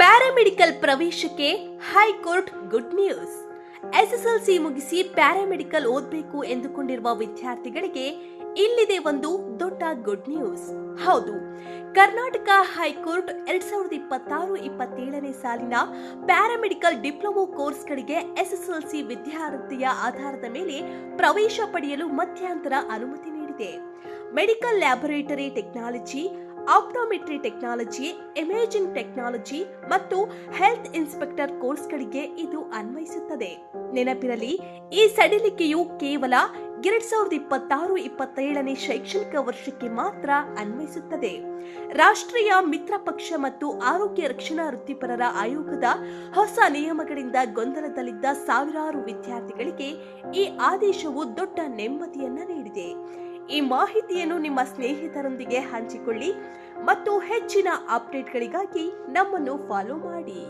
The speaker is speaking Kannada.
ಪ್ಯಾರಾಮೆಡಿಕಲ್ ಪ್ರವೇಶಕ್ಕೆ ಹೈಕೋರ್ಟ್ ಗುಡ್ ನ್ಯೂಸ್. ಎಸ್ಎಸ್ಎಲ್ಸಿ ಮುಗಿಸಿ ಪ್ಯಾರಾಮೆಡಿಕಲ್ ಓದಬೇಕು ಎಂದುಕೊಂಡಿರುವ ವಿದ್ಯಾರ್ಥಿಗಳಿಗೆ ಇಲ್ಲಿದೆ ಒಂದು ದೊಡ್ಡ ಗುಡ್ ನ್ಯೂಸ್. ಹೌದು, ಕರ್ನಾಟಕ ಹೈಕೋರ್ಟ್ 2026-27ನೇ ಸಾಲಿನ ಪ್ಯಾರಾಮೆಡಿಕಲ್ ಡಿಪ್ಲೊಮೊ ಕೋರ್ಸ್ಗಳಿಗೆ ಎಸ್ಎಸ್ಎಲ್ಸಿ ವಿದ್ಯಾರ್ಥಿಯ ಆಧಾರದ ಮೇಲೆ ಪ್ರವೇಶ ಪಡೆಯಲು ಮಧ್ಯಂತರ ಅನುಮತಿ ನೀಡಿದೆ. Medical laboratory technology, optometry technology, imaging technology ಮತ್ತು ಹೆಲ್ತ್ ಇನ್ಸ್ಪೆಕ್ಟರ್ ಕೋರ್ಸ್ಗಳಿಗೆ ಇದು ಅನ್ವಯಿಸುತ್ತದೆ. ನೆನಪಿರಲಿ, ಈ ಸಡಿಲಿಕೆಯು ಕೇವಲ 2026-27ನೇ ಶೈಕ್ಷಣಿಕ ವರ್ಷಕ್ಕೆ ಮಾತ್ರ ಅನ್ವಯಿಸುತ್ತದೆ. ರಾಷ್ಟ್ರೀಯ ಮಿತ್ರ ಪಕ್ಷ ಮತ್ತು ಆರೋಗ್ಯ ರಕ್ಷಣಾ ವೃತ್ತಿಪರರ ಆಯೋಗದ ಹೊಸ ನಿಯಮಗಳಿಂದ ಗೊಂದಲದಲ್ಲಿದ್ದ ಸಾವಿರಾರು ವಿದ್ಯಾರ್ಥಿಗಳಿಗೆ ಈ ಆದೇಶವು ದೊಡ್ಡ ನೆಮ್ಮದಿಯನ್ನ ನೀಡಿದೆ. ಈ ಮಾಹಿತಿಯನ್ನು ನಿಮ್ಮ ಸ್ನೇಹಿತರೊಂದಿಗೆ ಹಂಚಿಕೊಳ್ಳಿ ಮತ್ತು ಹೆಚ್ಚಿನ ಅಪ್ಡೇಟ್ಗಳಿಗಾಗಿ ನಮ್ಮನ್ನು ಫಾಲೋ ಮಾಡಿ.